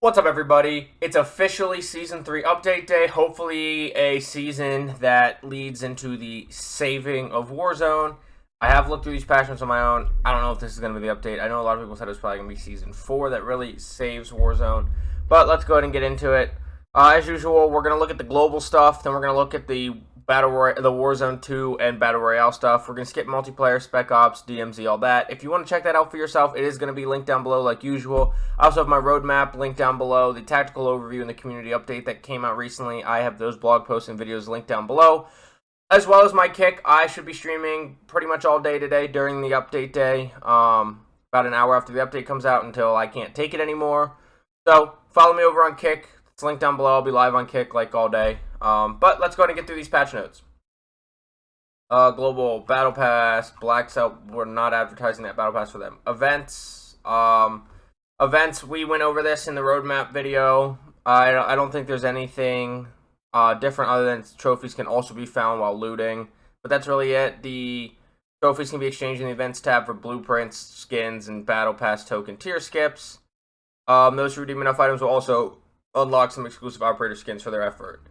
What's up, everybody? It's officially Season 3 update day. Hopefully a season that leads into the saving of Warzone. I have looked through these patch notes on my own. I don't know if this is going to be the update. I know a lot of people said it was probably going to be Season 4 that really saves Warzone. But let's go ahead and get into it. As usual, we're going to look at the global stuff. Then we're going to look at the Warzone 2 and Battle Royale stuff. We're going to skip multiplayer, Spec Ops, DMZ, all that. If you want to check that out for yourself, it is going to be linked down below like usual. I also have my roadmap linked down below, the tactical overview and the community update that came out recently. I have those blog posts and videos linked down below, as well as my kick. I should be streaming pretty much all day today during the update day, about an hour after the update comes out until I can't take it anymore. So follow me over on Kick. It's linked down below. I'll be live on Kick like all day. But let's go ahead and get through these patch notes. Global Battle Pass, Black Cell, we're not advertising that Battle Pass for them. Events, we went over this in the roadmap video. I don't think there's anything different other than trophies can also be found while looting. But that's really it. The trophies can be exchanged in the Events tab for blueprints, skins, and Battle Pass token tier skips. Those who redeem enough items will also unlock some exclusive operator skins for their effort.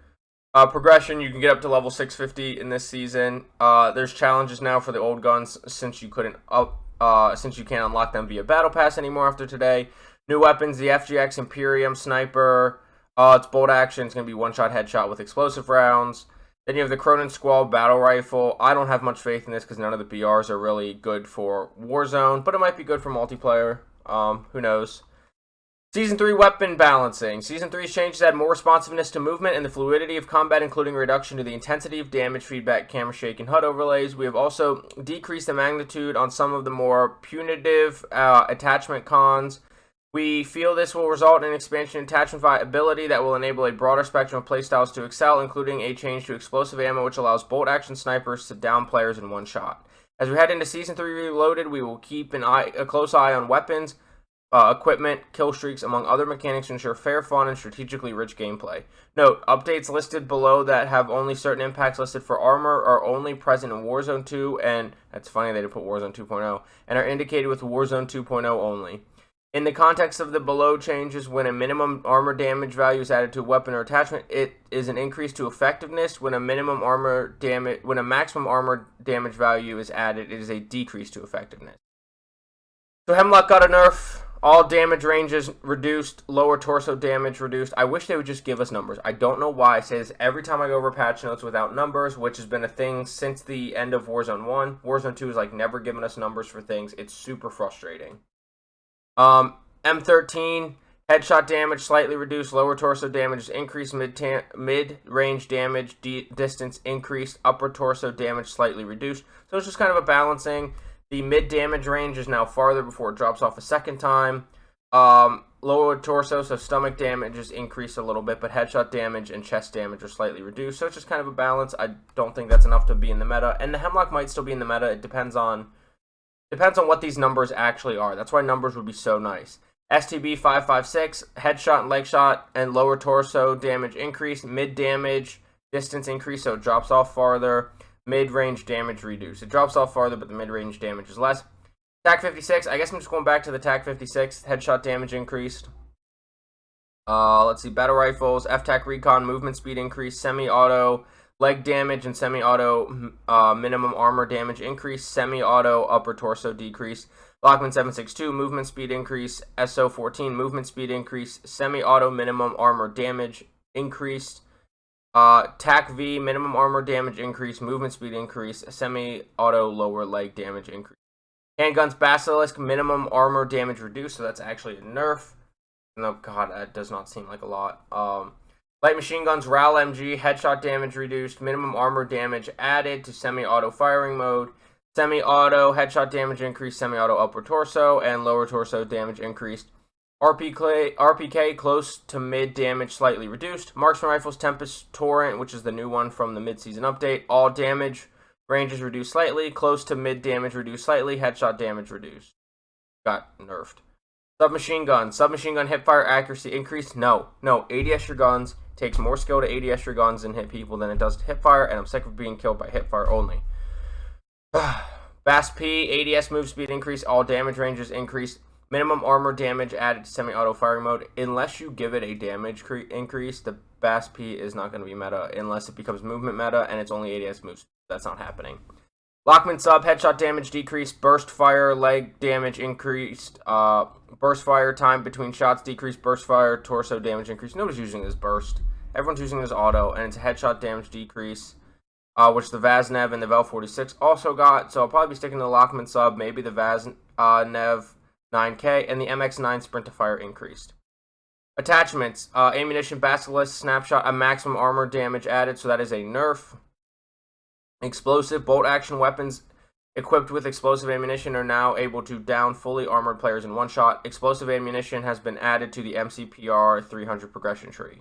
Progression, you can get up to level 650 in this season. There's challenges now for the old guns since you can't unlock them via Battle Pass anymore after today. New weapons, the FGX Imperium Sniper. It's bolt action. It's going to be one-shot headshot with explosive rounds. Then you have the Cronin Squall Battle Rifle. I don't have much faith in this because none of the BRs are really good for Warzone, but it might be good for multiplayer. Who knows? Season 3 weapon balancing. Season 3's changes add more responsiveness to movement and the fluidity of combat, including a reduction to the intensity of damage, feedback, camera shake, and HUD overlays. We have also decreased the magnitude on some of the more punitive attachment cons. We feel this will result in an expansion in attachment ability that will enable a broader spectrum of playstyles to excel, including a change to explosive ammo, which allows bolt action snipers to down players in one shot. As we head into Season 3 Reloaded, we will keep a close eye on weapons, equipment, kill streaks, among other mechanics to ensure fair, fun, and strategically rich gameplay. Note, updates listed below that have only certain impacts listed for armor are only present in Warzone 2, and that's funny they did put Warzone 2.0, and are indicated with Warzone 2.0 only. In the context of the below changes, when a minimum armor damage value is added to a weapon or attachment, it is an increase to effectiveness. When a maximum armor damage value is added, it is a decrease to effectiveness. So Hemlock got a nerf. All damage ranges reduced, lower torso damage reduced. I wish they would just give us numbers. I don't know why I say this every time I go over patch notes without numbers, which has been a thing since the end of Warzone 1. Warzone 2 is like never giving us numbers for things. It's super frustrating. M13, headshot damage slightly reduced, lower torso damage increased, mid-range damage distance increased, upper torso damage slightly reduced. So it's just kind of a balancing. The mid-damage range is now farther before it drops off a second time. Lower torso, so stomach damage is increased a little bit, but headshot damage and chest damage are slightly reduced. So it's just kind of a balance. I don't think that's enough to be in the meta. And the Hemlock might still be in the meta. It depends on what these numbers actually are. That's why numbers would be so nice. STB 556, headshot and leg shot and lower torso damage increased. Mid-damage distance increase, so it drops off farther. Mid-range damage reduced. It drops off farther, but the mid-range damage is less. TAC 56, I guess I'm just going back to the TAC 56. Headshot damage increased. Let's see, battle rifles, FTAC recon, movement speed increased, semi-auto, leg damage and semi-auto minimum armor damage increased, semi-auto upper torso decrease. Lockman 762, movement speed increase, SO14, movement speed increase, semi-auto minimum armor damage increased. TAC V, minimum armor damage increase, movement speed increase, semi-auto lower leg damage increase. Handguns Basilisk, minimum armor damage reduced, so that's actually a nerf. No, God, that does not seem like a lot. Light machine guns RAL MG, headshot damage reduced, minimum armor damage added to semi-auto firing mode. Semi-auto headshot damage increased, semi-auto upper torso, and lower torso damage increased. RPK close to mid damage slightly reduced. Marksman rifles Tempest Torrent, which is the new one from the mid-season update. All damage ranges reduced slightly. Close to mid damage reduced slightly. Headshot damage reduced. Got nerfed. Submachine gun hipfire accuracy increased. No. ADS your guns. Takes more skill to ADS your guns and hit people than it does to hipfire, and I'm sick of being killed by hipfire only. BAS P, ADS move speed increase. All damage ranges increased. Minimum armor damage added to semi-auto firing mode. Unless you give it a damage increase, the BAS P is not going to be meta unless it becomes movement meta and it's only ADS moves. That's not happening. Lockman sub, headshot damage decreased, burst fire, leg damage increased, burst fire time between shots decreased, burst fire, torso damage increased. Nobody's using this burst. Everyone's using this auto, and it's a headshot damage decrease, which the Vaznev and the Vel 46 also got. So I'll probably be sticking to the Lockman sub, maybe the Vaznev 9K, and the MX9 sprint to fire increased. Attachments, ammunition, basilisk, snapshot, a maximum armor damage added, so that is a nerf. Explosive, bolt action weapons equipped with explosive ammunition are now able to down fully armored players in one shot. Explosive ammunition has been added to the MCPR 300 progression tree.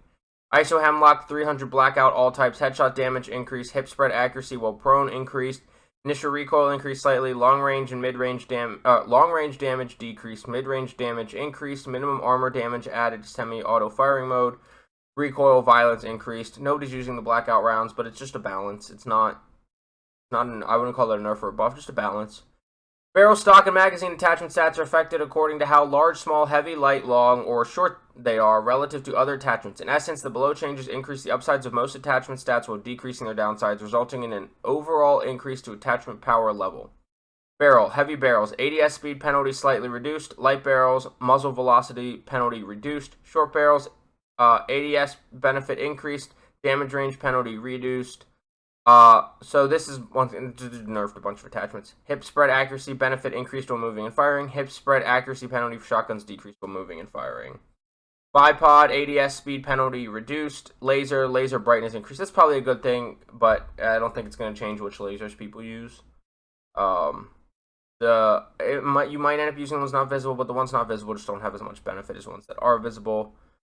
ISO Hemlock 300 blackout, all types, headshot damage increased, hip spread accuracy while prone increased, initial recoil increased slightly, long range and mid range damage decreased, mid range damage increased, minimum armor damage added to semi-auto firing mode, recoil violence increased. Nobody's using the blackout rounds, but it's just a balance. It's not I wouldn't call it a nerf or a buff, just a balance. Barrel, stock, and magazine attachment stats are affected according to how large, small, heavy, light, long, or short they are relative to other attachments. In essence, the below changes increase the upsides of most attachment stats while decreasing their downsides, resulting in an overall increase to attachment power level. Barrel, heavy barrels, ADS speed penalty slightly reduced. Light barrels, muzzle velocity penalty reduced. Short barrels, ADS benefit increased. Damage range penalty reduced. So this is one thing, nerfed a bunch of attachments. Hip spread accuracy benefit increased while moving and firing. Hip spread accuracy penalty for shotguns decreased while moving and firing. Bipod, ADS speed penalty reduced. Laser brightness increased. That's probably a good thing, but I don't think it's going to change which lasers people use. You might end up using ones not visible, but the ones not visible just don't have as much benefit as ones that are visible.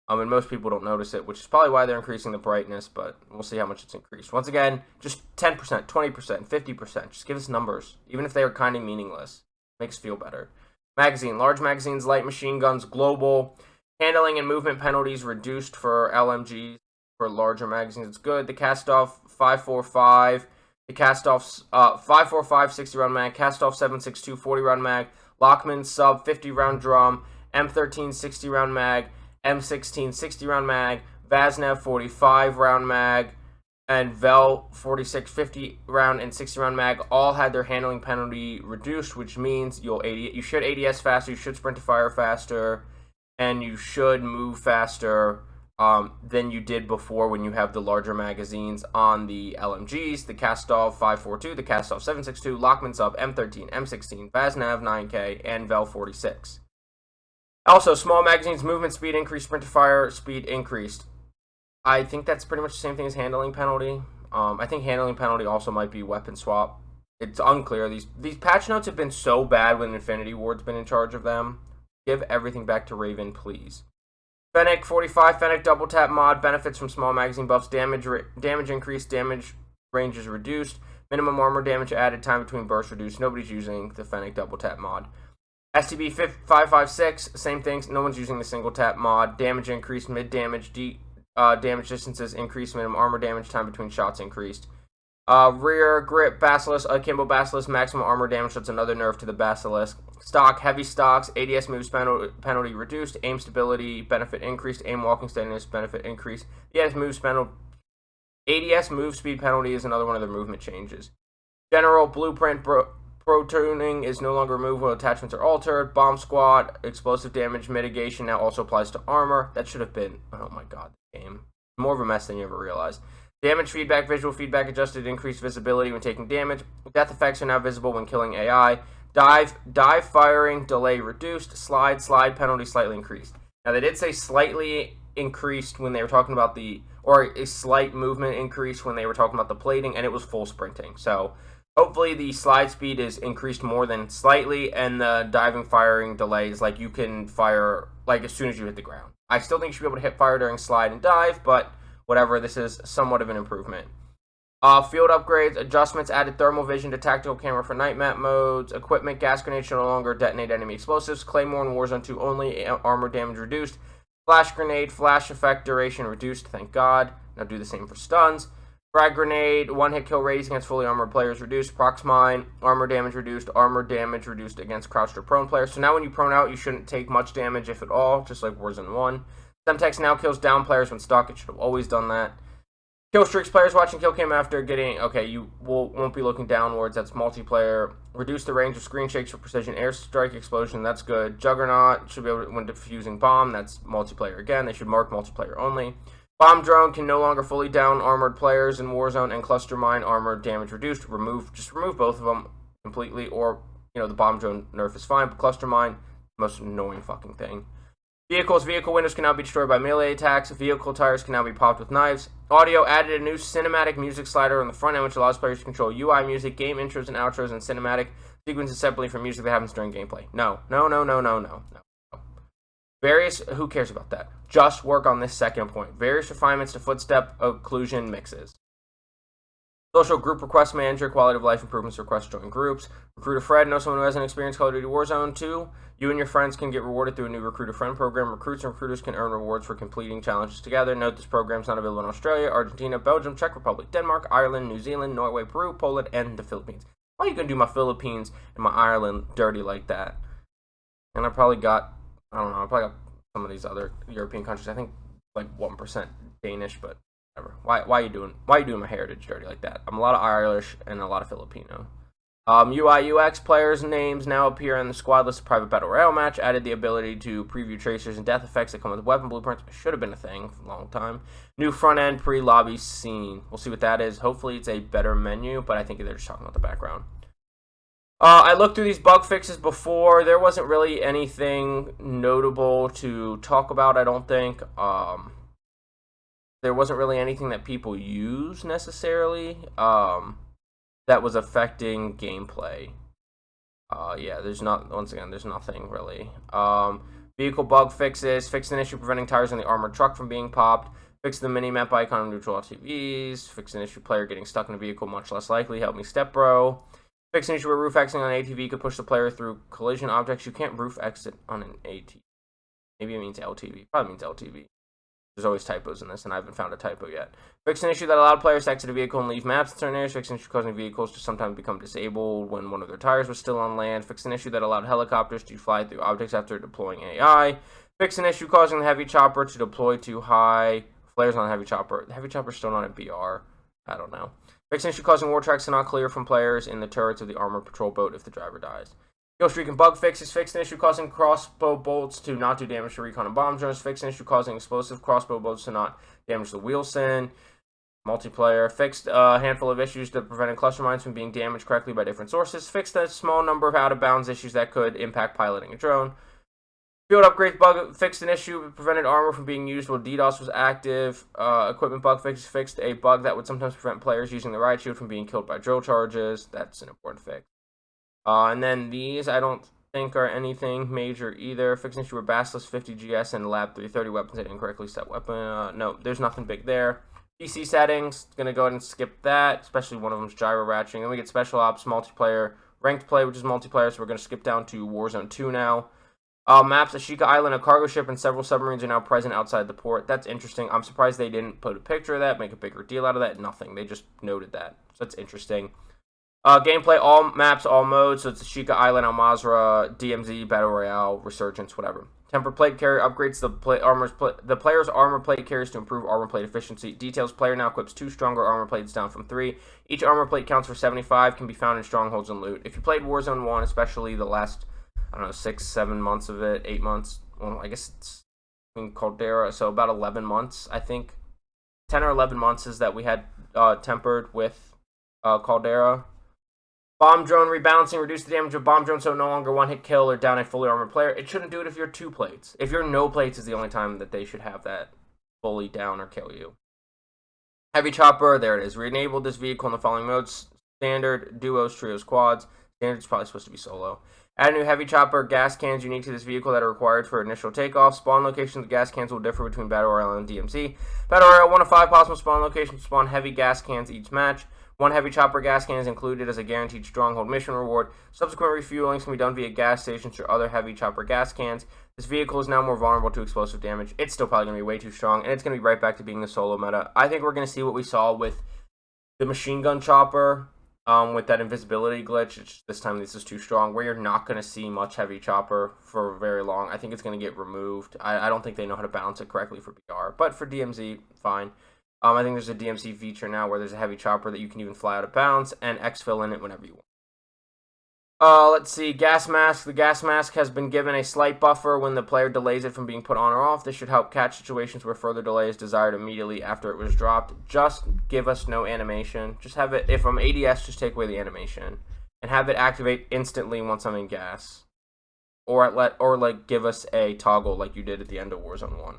And most people don't notice it, which is probably why they're increasing the brightness, but we'll see how much it's increased. Once again, just 10%, 20%, 50%. Just give us numbers, even if they are kind of meaningless. Makes us feel better. Magazine, large magazines, light machine guns, global. Handling and movement penalties reduced for LMGs. For larger magazines, it's good. The cast-off 545. The cast-off 545 60-round mag. Cast-off 762 40-round mag. Lockman sub 50-round drum. M13 60-round mag. M16 60-round mag, Vaznev 45-round mag, and Vel 46 50-round and 60-round mag all had their handling penalty reduced, which means you should ADS faster, you should sprint to fire faster, and you should move faster than you did before when you have the larger magazines on the LMGs, the Kastov 542, the Kastov 762, Lockman sub, M13, M16, Vaznev 9K, and Vel 46. Also, small magazines, movement speed increased, sprint to fire speed increased. I think that's pretty much the same thing as handling penalty. I think handling penalty also might be weapon swap. It's unclear. These patch notes have been so bad when Infinity Ward's been in charge of them. Give everything back to Raven, please. Fennec 45, Fennec double tap mod, benefits from small magazine buffs, damage increased, damage range is reduced, minimum armor damage added, time between bursts reduced. Nobody's using the Fennec double tap mod. STB 556, same things. No one's using the single tap mod. Damage increased, mid damage, damage distances increased, minimum armor damage, time between shots increased. Rear grip Basilisk, Akimbo Basilisk, maximum armor damage. That's another nerf to the Basilisk. Stock, heavy stocks, ADS moves penalty reduced, aim stability benefit increased, aim walking steadiness benefit increased. ADS move speed penalty is another one of their movement changes. General blueprint. Pro tuning is no longer removed when attachments are altered. Bomb squad, explosive damage mitigation now also applies to armor. That should have been, oh my god, the game. More of a mess than you ever realized. Damage feedback, visual feedback adjusted, increased visibility when taking damage. Death effects are now visible when killing AI. Dive firing, delay reduced. Slide penalty slightly increased. Now they did say slightly increased when they were talking about or a slight movement increase when they were talking about the plating, and it was full sprinting. So hopefully the slide speed is increased more than slightly, and the diving firing delays, like you can fire like as soon as you hit the ground. I still think you should be able to hit fire during slide and dive, but whatever, this is somewhat of an improvement. Field upgrades, adjustments, added thermal vision to tactical camera for night map modes. Equipment, gas grenades should no longer detonate enemy explosives. Claymore in Warzone 2 only, armor damage reduced. Flash grenade, flash effect duration reduced, thank god. Now do the same for stuns. Frag grenade, one-hit kill radius against fully armored players reduced. Prox mine, armor damage reduced against crouched or prone players. So now when you prone out, you shouldn't take much damage, if at all, just like Warzone 1. Semtex now kills down players when stuck. It should have always done that. Kill streaks, players watching kill cam after getting... Okay, you won't be looking downwards. That's multiplayer. Reduce the range of screen shakes for precision airstrike explosion. That's good. Juggernaut should be able to, when defusing bomb. That's multiplayer again. They should mark multiplayer only. Bomb drone can no longer fully down armored players in Warzone, and cluster mine armor damage reduced. Just remove both of them completely, or the bomb drone nerf is fine, but cluster mine, most annoying fucking thing. Vehicle windows can now be destroyed by melee attacks. Vehicle tires can now be popped with knives. Audio added a new cinematic music slider on the front end, which allows players to control UI music, game intros and outros, and cinematic sequences separately from music that happens during gameplay. No. Who cares about that? Just work on this second point. Various refinements to footstep occlusion mixes. Social group request manager, quality of life improvements, request join groups. Recruiter Fred, know someone who hasn't experienced Call of Duty Warzone 2? You and your friends can get rewarded through a new recruiter friend program. Recruits and recruiters can earn rewards for completing challenges together. Note this program is not available in Australia, Argentina, Belgium, Czech Republic, Denmark, Ireland, New Zealand, Norway, Peru, Poland, and the Philippines. Why are you going to do my Philippines and my Ireland dirty like that? And I probably got some of these other European countries. I think like 1% Danish, but whatever. Why are you doing my heritage dirty like that? I'm a lot of Irish and a lot of Filipino. UI UX players' names now appear on the squad list of private battle royale match. Added the ability to preview tracers and death effects that come with weapon blueprints. Should have been a thing for a long time. New front end pre-lobby scene. We'll see what that is. Hopefully it's a better menu, but I think they're just talking about the background. I looked through these bug fixes before. There wasn't really anything notable to talk about, I don't think. There wasn't really anything that people use necessarily that was affecting gameplay. There's nothing really. Vehicle bug fixes. Fixed an issue preventing tires on the armored truck from being popped. Fixed the mini-map icon on neutral LTVs. Fixed an issue player getting stuck in a vehicle, much less likely. Help me, step bro. Fix an issue where roof exiting on an ATV could push the player through collision objects. You can't roof exit on an ATV. Maybe it means LTV. Probably means LTV. There's always typos in this, and I haven't found a typo yet. Fix an issue that allowed players to exit a vehicle and leave maps in certain areas. Fix an issue causing vehicles to sometimes become disabled when one of their tires was still on land. Fix an issue that allowed helicopters to fly through objects after deploying AI. Fix an issue causing the heavy chopper to deploy too high. Flares on the heavy chopper. The heavy chopper's still not a BR. I don't know. Fix an issue causing war tracks to not clear from players in the turrets of the armored patrol boat if the driver dies. Kill streak and bug fixes. Fix an issue causing crossbow bolts to not do damage to recon and bomb drones. Fix an issue causing explosive crossbow bolts to not damage the wheelson. Multiplayer. Fixed a handful of issues that prevented cluster mines from being damaged correctly by different sources. Fixed a small number of out-of-bounds issues that could impact piloting a drone. Field upgrades bug fixed an issue that prevented armor from being used while DDoS was active. Equipment bug fixed a bug that would sometimes prevent players using the riot shield from being killed by drill charges. That's an important fix. And then these I don't think are anything major either. Fix an issue where Basilisk 50 GS and Lab 330 weapons had incorrectly set weapon. No, there's nothing big there. PC settings, gonna go ahead and skip that, especially one of them's gyro ratcheting. Then we get special ops, multiplayer, ranked play, which is multiplayer, so we're gonna skip down to Warzone 2 now. Maps, Ashika Island, a cargo ship, and several submarines are now present outside the port. That's interesting. I'm surprised they didn't put a picture of that, make a bigger deal out of that. Nothing. They just noted that. So that's interesting. Gameplay, all maps, all modes. So it's Ashika Island, Al Mazrah, DMZ, Battle Royale, Resurgence, whatever. Tempered plate carrier upgrades the player's armor plate carriers to improve armor plate efficiency. Details, player now equips 2 stronger armor plates down from 3. Each armor plate counts for 75, can be found in strongholds and loot. If you played Warzone 1, especially the last, 6, 7 months of it, 8 months. Well, I guess it's in Caldera, so about 11 months, I think. 10 or 11 months is that we had tempered with Caldera. Bomb drone rebalancing, reduce the damage of bomb drone so no longer one-hit kill or down a fully armored player. It shouldn't do it if you're 2 plates. If you're no plates is the only time that they should have that fully down or kill you. Heavy chopper, there it is. Re-enabled this vehicle in the following modes. Standard, duos, trios, quads. Standard's probably supposed to be solo. Add a new heavy chopper gas cans unique to this vehicle that are required for initial takeoff. Spawn locations of the gas cans will differ between Battle Royale and DMZ. Battle Royale, 1 of 5 possible spawn locations spawn heavy gas cans each match. 1 heavy chopper gas can is included as a guaranteed stronghold mission reward. Subsequent refuelings can be done via gas stations or other heavy chopper gas cans. This vehicle is now more vulnerable to explosive damage. It's still probably going to be way too strong, and it's going to be right back to being the solo meta. I think we're going to see what we saw with The machine gun chopper, with that invisibility glitch, this time this is too strong, where you're not going to see much heavy chopper for very long. I think it's going to get removed. I don't think they know how to balance it correctly for BR, but for DMZ, fine. I think there's a DMZ feature now where there's a heavy chopper that you can even fly out of bounds and exfil in it whenever you want. Let's see, gas mask. The gas mask has been given a slight buffer when the player delays it from being put on or off. This should help catch situations where further delay is desired immediately after it was dropped. Just give us no animation. Just have it, if I'm ADS, just take away the animation. And have it activate instantly once I'm in gas. Or like give us a toggle like you did at the end of Warzone 1.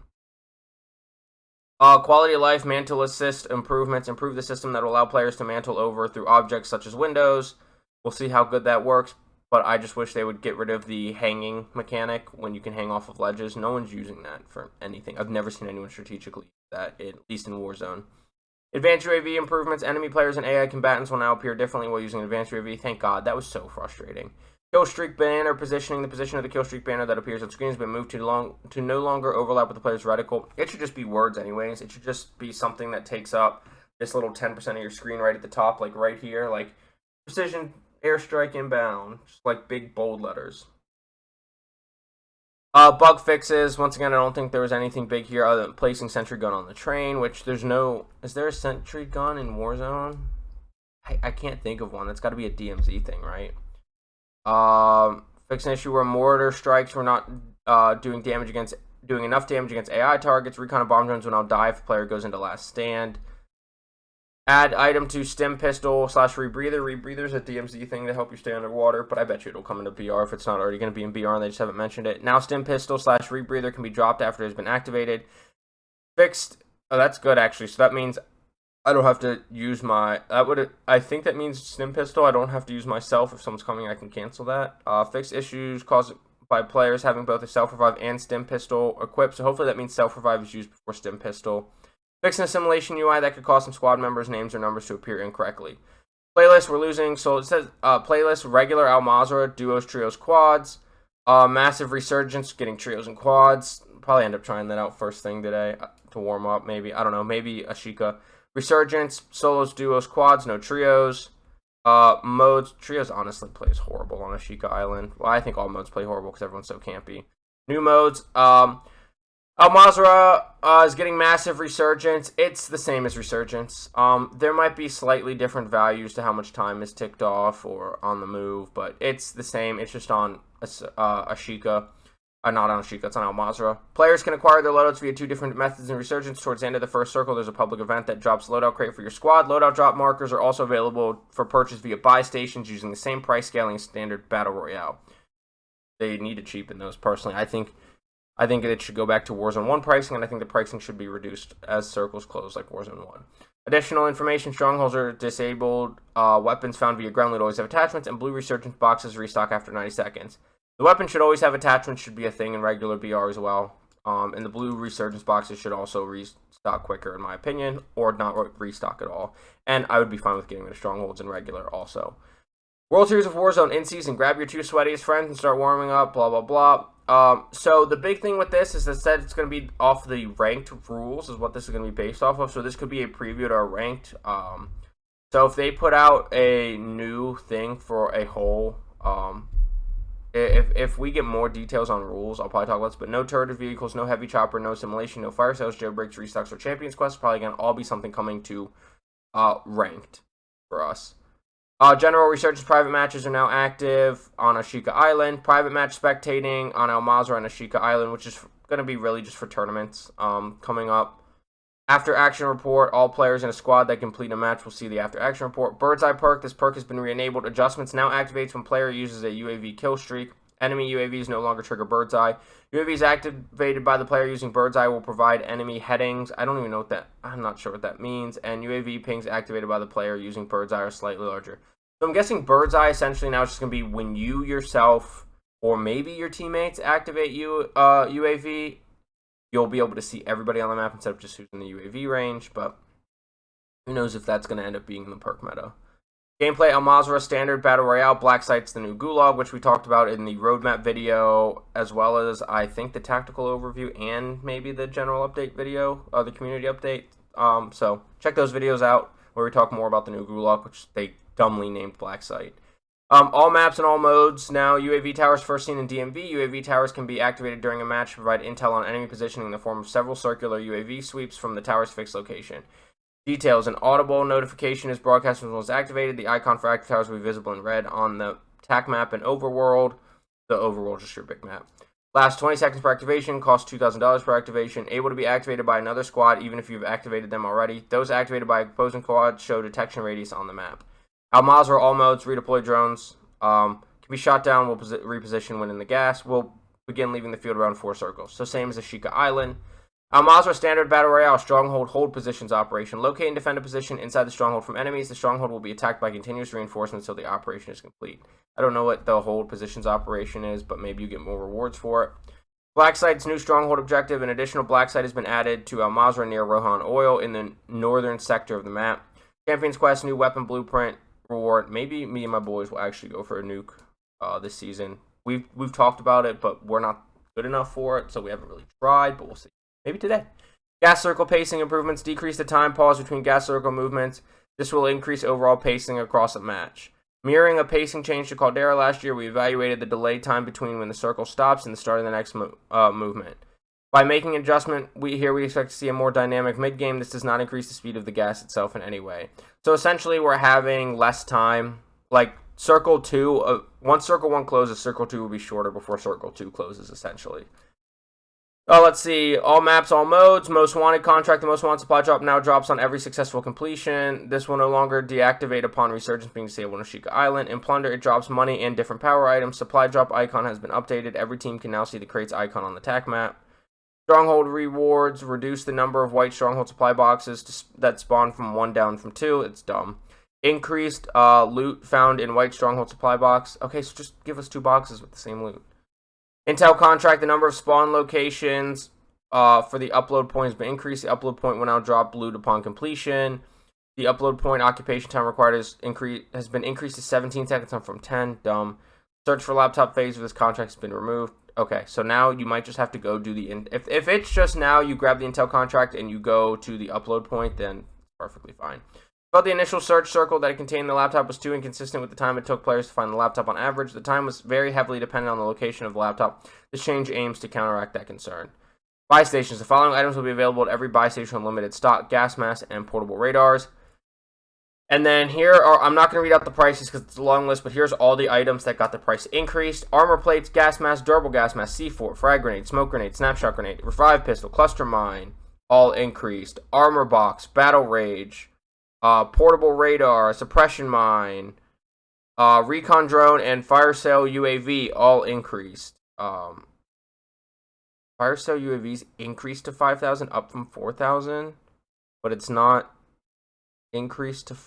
Quality of life, mantle assist improvements. Improve the system that will allow players to mantle over through objects such as windows. We'll see how good that works, but I just wish they would get rid of the hanging mechanic when you can hang off of ledges. No one's using that for anything. I've never seen anyone strategically use that, at least in Warzone. Advanced UAV improvements. Enemy players and AI combatants will now appear differently while using advanced UAV. Thank God. That was so frustrating. Kill streak banner positioning. The position of the kill streak banner that appears on screen has been moved to no longer overlap with the player's reticle. It should just be words anyways. It should just be something that takes up this little 10% of your screen right at the top, like right here, like precision airstrike inbound, just like big bold letters. Bug fixes. Once again, I don't think there was anything big here other than placing sentry gun on the train, which there's no... Is there a sentry gun in Warzone? I can't think of one. That's got to be a DMZ thing, right? Fix an issue where mortar strikes were not doing enough damage against AI targets. Recon of bomb drones will now die if the player goes into last stand. Add item to stim pistol / rebreather. Rebreather's a DMZ thing to help you stay underwater, but I bet you it'll come into BR if it's not already going to be in BR and they just haven't mentioned it. Now stim pistol / rebreather can be dropped after it has been activated. Fixed. Oh, that's good actually. So that means I don't have to use my... I think that means stim pistol. I don't have to use myself. If someone's coming, I can cancel that. Fix issues caused by players having both a self-revive and stim pistol equipped. So hopefully that means self-revive is used before stim pistol. Fix an assimilation UI that could cause some squad members' names or numbers to appear incorrectly. Playlist, we're losing. So it says playlist, regular Mazrah, duos, trios, quads. Massive resurgence, getting trios and quads. Probably end up trying that out first thing today to warm up, maybe. I don't know, maybe Ashika. Resurgence, solos, duos, quads, no trios. Modes, trios honestly plays horrible on Ashika Island. Well, I think all modes play horrible because everyone's so campy. New modes, Mazrah is getting massive resurgence. It's the same as resurgence. There might be slightly different values to how much time is ticked off or on the move, but it's the same. It's just on Ashika. Not on Ashika, it's on Mazrah. Players can acquire their loadouts via two different methods in resurgence. Towards the end of the first circle, there's a public event that drops loadout crate for your squad. Loadout drop markers are also available for purchase via buy stations using the same price scaling as standard Battle Royale. They need to cheapen those personally. I think it should go back to Warzone 1 pricing, and I think the pricing should be reduced as circles close like Warzone 1. Additional information, strongholds are disabled, weapons found via ground loot always have attachments, and blue resurgence boxes restock after 90 seconds. The weapon should always have attachments, should be a thing in regular BR as well. And the blue resurgence boxes should also restock quicker, in my opinion, or not restock at all. And I would be fine with getting rid of strongholds in regular also. World Series of Warzone in season. Grab your two sweatiest friends and start warming up, blah, blah, blah. So the big thing with this is that it's going to be off the ranked rules is what this is going to be based off of. So this could be a preview to our ranked. So if they put out a new thing for a whole... If we get more details on rules, I'll probably talk about this, but no turret vehicles, no heavy chopper, no simulation, no fire sales, jailbreaks, restocks, or champions quests. Probably going to all be something coming to ranked for us. General research private matches are now active on Ashika Island. Private match spectating on Mazrah and Ashika Island, which is going to be really just for tournaments coming up. After action report, all players in a squad that complete a match will see the after action report. Bird's Eye perk, this perk has been re-enabled. Adjustments now activates when player uses a UAV kill streak. Enemy UAVs no longer trigger Bird's Eye. UAVs activated by the player using Bird's Eye will provide enemy headings. I don't even know what that, I'm not sure what that means. And UAV pings activated by the player using Bird's Eye are slightly larger. So I'm guessing Bird's Eye essentially now is just going to be when you yourself or maybe your teammates activate UAV, you'll be able to see everybody on the map instead of just using the UAV range, but who knows if that's going to end up being in the perk meta. Gameplay on Mazrah, standard Battle Royale, Black Site's the new Gulag, which we talked about in the roadmap video, as well as, I think, the tactical overview and maybe the general update video, the community update. So check those videos out. where we talk more about the new Gulag, which they dumbly named Black Site. All maps and all modes. Now, UAV towers first seen in DMV. UAV towers can be activated during a match to provide intel on enemy positioning in the form of several circular UAV sweeps from the tower's fixed location. Details. An audible notification is broadcast when it is activated. The icon for active towers will be visible in red on the TAC map and overworld. The overworld is just your big map. Lasts 20 seconds per activation. Costs $2,000 per activation. Able to be activated by another squad even if you've activated them already. Those activated by opposing squads show detection radius on the map. Mazrah, all modes, redeploy drones. Can be shot down, will reposition when in the gas. Will begin leaving the field around 4 circles. So same as Ashika Island. Mazrah standard battle royale, stronghold hold positions operation. Locate and defend a position inside the stronghold from enemies. The stronghold will be attacked by continuous reinforcements until the operation is complete. I don't know what the hold positions operation is, but maybe you get more rewards for it. Black Site's new stronghold objective. An additional Black Site has been added to Mazrah near Rohan Oil in the northern sector of the map. Champions Quest, new weapon blueprint reward. Maybe me and my boys will actually go for a nuke this season. We've talked about it, but we're not good enough for it, so we haven't really tried, but we'll see. Maybe today. Gas circle pacing improvements. Decrease the time pause between gas circle movements. This will increase overall pacing across a match. Mirroring a pacing change to Caldera last year, we evaluated the delay time between when the circle stops and the start of the next movement. By making an adjustment, we expect to see a more dynamic mid-game. This does not increase the speed of the gas itself in any way. So essentially, we're having less time. Like, Circle 2, once Circle 1 closes, Circle 2 will be shorter before Circle 2 closes, essentially. Let's see. All maps, all modes. Most Wanted contract. The Most Wanted supply drop now drops on every successful completion. This will no longer deactivate upon resurgence being disabled on Ashika Island. In Plunder, it drops money and different power items. Supply drop icon has been updated. Every team can now see the crates icon on the TAC map. Stronghold rewards. Reduce the number of white stronghold supply boxes that spawn from 1 down from 2. It's dumb. Increased loot found in white stronghold supply box. Okay, so just give us 2 boxes with the same loot. Intel contract, the number of spawn locations for the upload point has been increased. The upload point will now drop loot upon completion. The upload point occupation time required has been increased to 17 seconds from 10. Dumb. Search for laptop phase of this contract has been removed. Okay, so now you might just have to go do the... If it's just now you grab the Intel contract and you go to the upload point, then it's perfectly fine. But the initial search circle that it contained the laptop was too inconsistent with the time it took players to find the laptop on average. The time was very heavily dependent on the location of the laptop. This change aims to counteract that concern. Buy stations. The following items will be available at every buy station on limited stock: gas masks and portable radars. And then here are, I'm not going to read out the prices because it's a long list, but here's all the items that got the price increased. Armor plates, gas mask, durable gas mask, C4, frag grenade, smoke grenade, snapshot grenade, revive pistol, cluster mine, all increased. Armor box, battle rage, portable radar, suppression mine, recon drone, and fire sale UAV all increased. Fire sale UAVs increased to 5,000, up from 4,000, but it's not increased to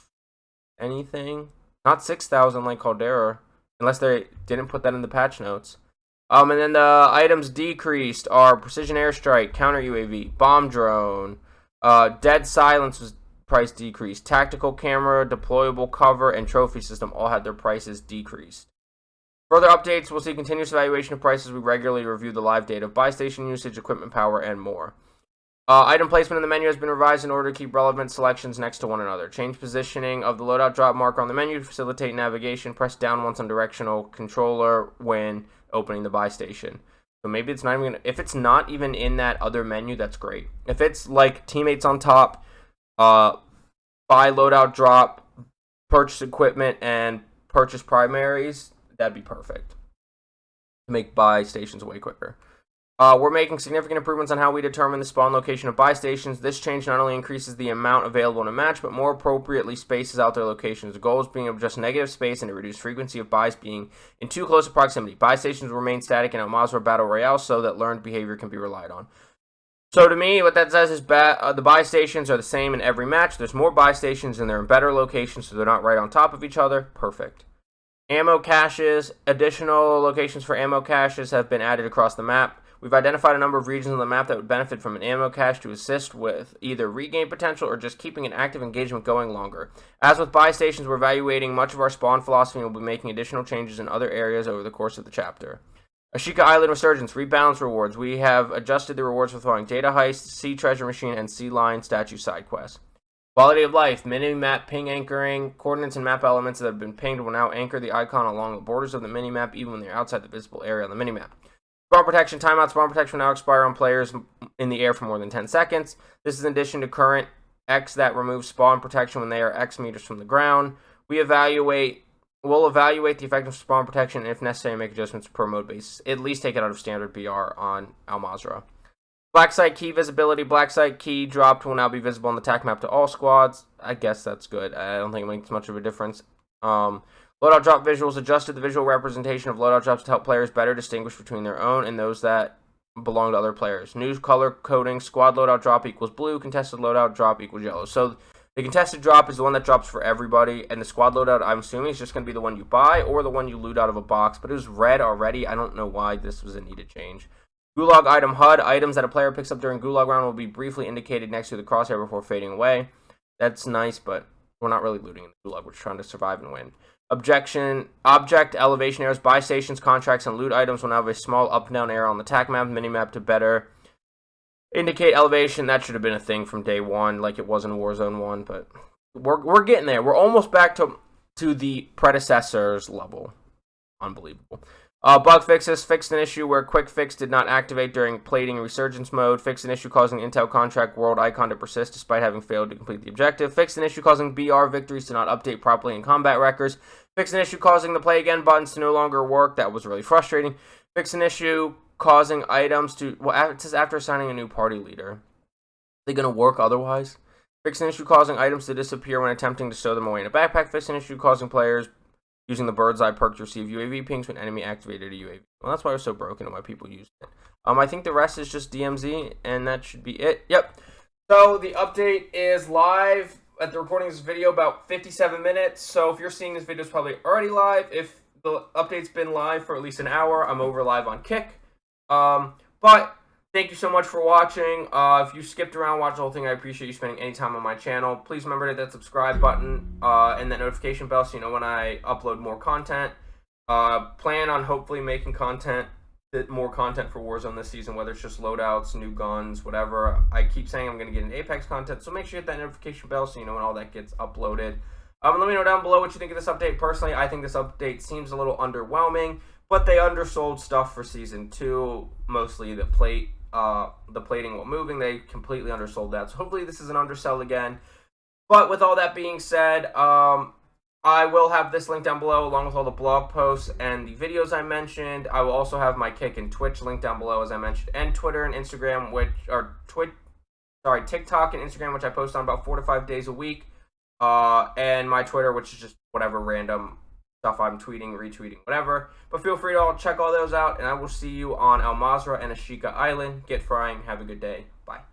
anything. Not 6,000 like Caldera, unless they didn't put that in the patch notes. And then the items decreased are precision airstrike, counter UAV, bomb drone, dead silence was price decreased. Tactical camera, deployable cover, and trophy system all had their prices decreased. Further updates, we'll see continuous evaluation of prices. We regularly review the live data of buy station usage, equipment power, and more. Item placement in the menu has been revised in order to keep relevant selections next to one another. Change positioning of the loadout drop marker on the menu to facilitate navigation. Press down once on directional controller when opening the buy station. So maybe it's not even, if it's not even in that other menu, that's great. If it's like teammates on top, buy loadout drop, purchase equipment, and purchase primaries, that'd be perfect to make buy stations way quicker. We're making significant improvements on how we determine the spawn location of buy stations. This change not only increases the amount available in a match, but more appropriately spaces out their locations. The goal is being of just negative space and to reduce frequency of buys being in too close a proximity. Buy stations will remain static in Mazrah Battle Royale so that learned behavior can be relied on. So to me, what that says is the buy stations are the same in every match. There's more buy stations and they're in better locations, so they're not right on top of each other. Perfect. Ammo caches. Additional locations for ammo caches have been added across the map. We've identified a number of regions on the map that would benefit from an ammo cache to assist with either regain potential or just keeping an active engagement going longer. As with buy stations, we're evaluating much of our spawn philosophy and will be making additional changes in other areas over the course of the chapter. Ashika Island Resurgence, rebalance rewards. We have adjusted the rewards for throwing data heist, sea treasure machine, and sea lion statue side quests. Quality of life, mini-map ping anchoring. Coordinates and map elements that have been pinged will now anchor the icon along the borders of the mini-map, even when they're outside the visible area on the mini-map. Spawn protection, timeout. Spawn protection will now expire on players in the air for more than 10 seconds. This is in addition to current X that removes spawn protection when they are X meters from the ground. We'll evaluate the effect of spawn protection and, if necessary, make adjustments per mode basis. At least take it out of standard BR on Mazrah. Black site key visibility. Black site key dropped will now be visible on the attack map to all squads. I guess that's good. I don't think it makes much of a difference. Loadout drop visuals. Adjusted the visual representation of loadout drops to help players better distinguish between their own and those that belong to other players. New color coding. Squad loadout drop equals blue. Contested loadout drop equals yellow. So the contested drop is the one that drops for everybody, and the squad loadout, I'm assuming, is just going to be the one you buy or the one you loot out of a box, but it was red already. I don't know why this was a needed change. Gulag item HUD. Items that a player picks up during Gulag round will be briefly indicated next to the crosshair before fading away. That's nice, but we're not really looting in the Gulag. We're trying to survive and win. Object elevation arrows. Buy stations, contracts, and loot items will now have a small up and down arrow on the attack map, minimap to better indicate elevation. That should have been a thing from day one, like it was in Warzone 1, but we're getting there. We're almost back to the predecessor's level. Unbelievable. Bug fixes. Fixed an issue where quick fix did not activate during plating resurgence mode. Fixed an issue causing Intel contract world icon to persist despite having failed to complete the objective. Fixed an issue causing BR victories to not update properly in combat records. Fixed an issue causing the play again buttons to no longer work. That was really frustrating. Fixed an issue causing items to, well, it says after assigning a new party leader. Are they going to work otherwise? Fixed an issue causing items to disappear when attempting to stow them away in a backpack. Fixed an issue causing players using the bird's eye perk to receive UAV pings when enemy activated a UAV. Well, that's why it was so broken and why people used it. I think the rest is just DMZ, and that should be it. Yep. So the update is live at the recording of this video, about 57 minutes. So if you're seeing this video, it's probably already live. If the update's been live for at least an hour, I'm over live on Kick. But thank you so much for watching. If you skipped around, watch the whole thing, I appreciate you spending any time on my channel. Please remember to hit that subscribe button and that notification bell so you know when I upload more content. Plan on hopefully making more content for Warzone this season, whether it's just loadouts, new guns, whatever. I keep saying I'm going to get into Apex content, so make sure you hit that notification bell so you know when all that gets uploaded. Let me know down below what you think of this update. Personally, I think this update seems a little underwhelming, but they undersold stuff for Season 2, mostly the plating while moving. They completely undersold that, so hopefully this is an undersell again. But with all that being said, I will have this link down below along with all the blog posts and the videos I mentioned. I will also have my Kick and Twitch link down below, as I mentioned, and Twitter and Instagram, TikTok and Instagram, which I post on about 4 to 5 days a week, and my Twitter, which is just whatever random stuff I'm tweeting, retweeting, whatever. But feel free to check all those out, and I will see you on Mazrah and Ashika Island. Get frying. Have a good day.